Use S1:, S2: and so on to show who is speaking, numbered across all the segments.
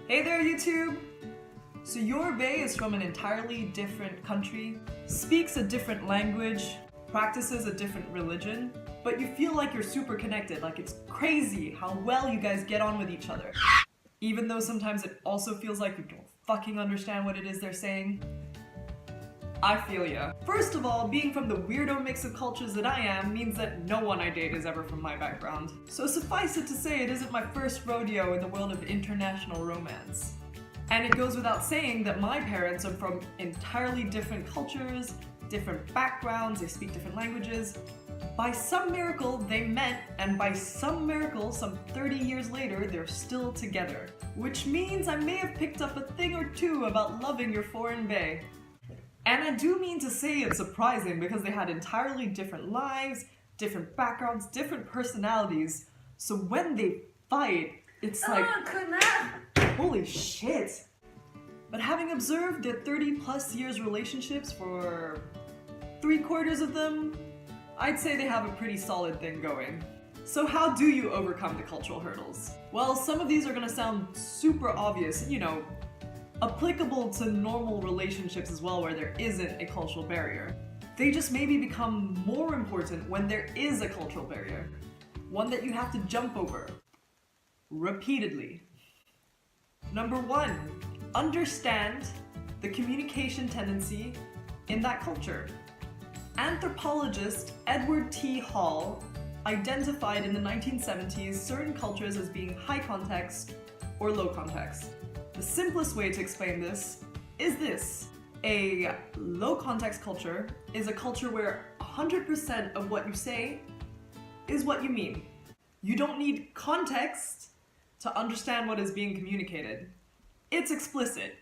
S1: Hey there, YouTube! So your bae is from an entirely different country, speaks a different language, practices a different religion, but you feel like you're super connected, like it's crazy how well you guys get on with each other. Even though sometimes it also feels like you don't fucking understand what it is they're saying. I feel ya. First of all, being from the weirdo mix of cultures that I am means that no one I date is ever from my background. So suffice it to say, it isn't my first rodeo in the world of international romance. And it goes without saying that my parents are from entirely different cultures, different backgrounds, they speak different languages. By some miracle, they met, and by some miracle, some 30 years later, they're still together. Which means I may have picked up a thing or two about loving your foreign bae. And I do mean to say it's surprising because they had entirely different lives, different backgrounds, different personalities. So when they fight, it's like, holy shit. But having observed their 30+ years relationships for 3/4 of them, I'd say they have a pretty solid thing going. So how do you overcome the cultural hurdles? Well, some of these are gonna sound super obvious, you know, applicable to normal relationships as well where there isn't a cultural barrier. They just maybe become more important when there is a cultural barrier. One that you have to jump over. Repeatedly. Number 1, understand the communication tendency in that culture. Anthropologist Edward T. Hall identified in the 1970s certain cultures as being high context or low context. The simplest way to explain this is this. A low context culture is a culture where 100% of what you say is what you mean. You don't need context to understand what is being communicated. It's explicit.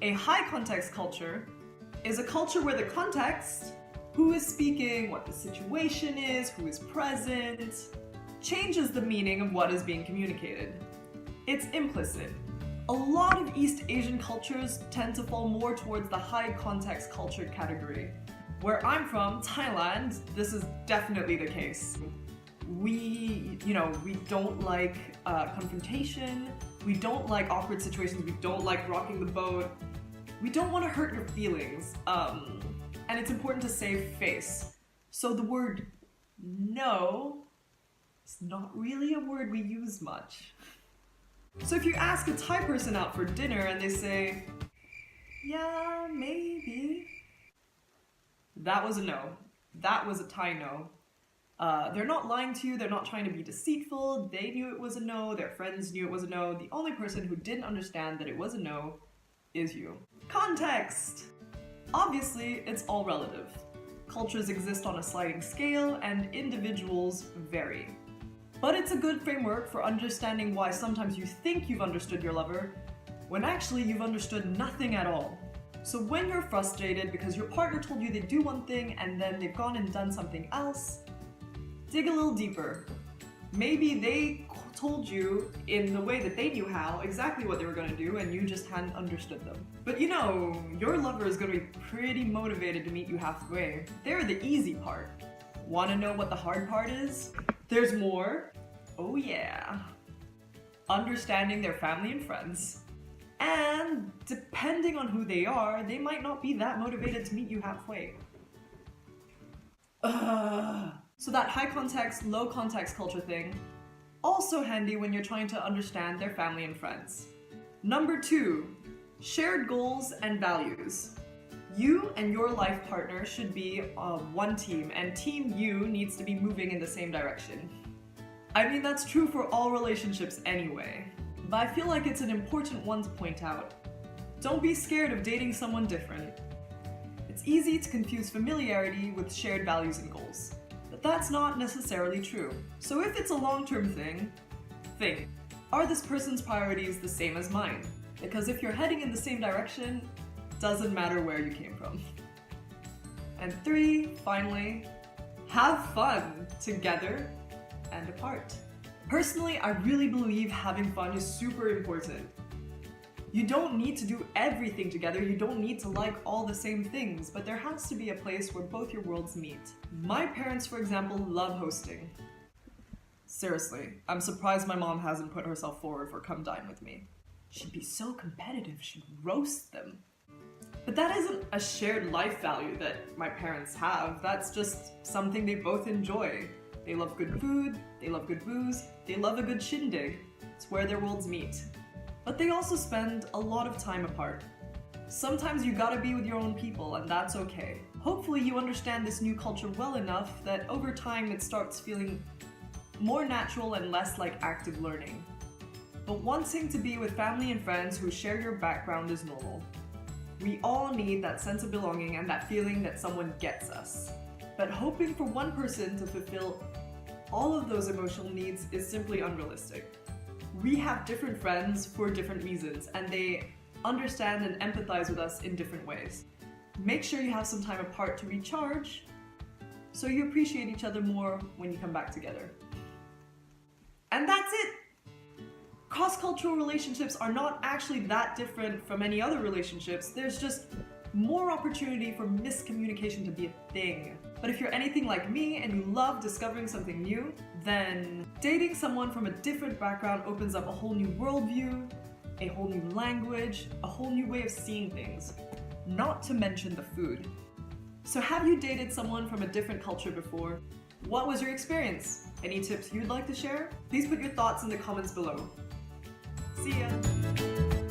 S1: A high context culture is a culture where the context, who is speaking, what the situation is, who is present, changes the meaning of what is being communicated. It's implicit. A lot of East Asian cultures tend to fall more towards the high context culture category. Where I'm from, Thailand, this is definitely the case. We don't like confrontation, we don't like awkward situations, we don't like rocking the boat, we don't want to hurt your feelings, and it's important to save face. So the word no is not really a word we use much. So if you ask a Thai person out for dinner and they say, yeah, maybe, that was a no. That was a Thai no. They're not lying to you, they're not trying to be deceitful, they knew it was a no, their friends knew it was a no. The only person who didn't understand that it was a no is you. Context! Obviously, it's all relative. Cultures exist on a sliding scale and individuals vary. But it's a good framework for understanding why sometimes you think you've understood your lover, when actually you've understood nothing at all. So when you're frustrated because your partner told you they'd do one thing and then they've gone and done something else, dig a little deeper. Maybe they told you in the way that they knew how exactly what they were going to do and you just hadn't understood them. But you know, your lover is going to be pretty motivated to meet you halfway. They're the easy part. Want to know what the hard part is? There's more. Oh yeah. Understanding their family and friends. And depending on who they are, they might not be that motivated to meet you halfway. So that high context, low context culture thing, also handy when you're trying to understand their family and friends. Number 2, shared goals and values. You and your life partner should be one team, and team you needs to be moving in the same direction. I mean, that's true for all relationships anyway, but I feel like it's an important one to point out. Don't be scared of dating someone different. It's easy to confuse familiarity with shared values and goals, but that's not necessarily true. So if it's a long-term thing, think, are this person's priorities the same as mine? Because if you're heading in the same direction, doesn't matter where you came from. And 3, finally, have fun together and apart. Personally, I really believe having fun is super important. You don't need to do everything together, you don't need to like all the same things, but there has to be a place where both your worlds meet. My parents, for example, love hosting. Seriously, I'm surprised my mom hasn't put herself forward for come dine with me. She'd be so competitive, she'd roast them. But that isn't a shared life value that my parents have. That's just something they both enjoy. They love good food, they love good booze, they love a good shindig. It's where their worlds meet. But they also spend a lot of time apart. Sometimes you gotta be with your own people, and that's okay. Hopefully you understand this new culture well enough that over time it starts feeling more natural and less like active learning. But wanting to be with family and friends who share your background is normal. We all need that sense of belonging and that feeling that someone gets us. But hoping for one person to fulfill all of those emotional needs is simply unrealistic. We have different friends for different reasons, and they understand and empathize with us in different ways. Make sure you have some time apart to recharge, so you appreciate each other more when you come back together. And that's it! Cross-cultural relationships are not actually that different from any other relationships. There's just more opportunity for miscommunication to be a thing. But if you're anything like me and you love discovering something new, then dating someone from a different background opens up a whole new worldview, a whole new language, a whole new way of seeing things. Not to mention the food. So have you dated someone from a different culture before? What was your experience? Any tips you'd like to share? Please put your thoughts in the comments below. See ya!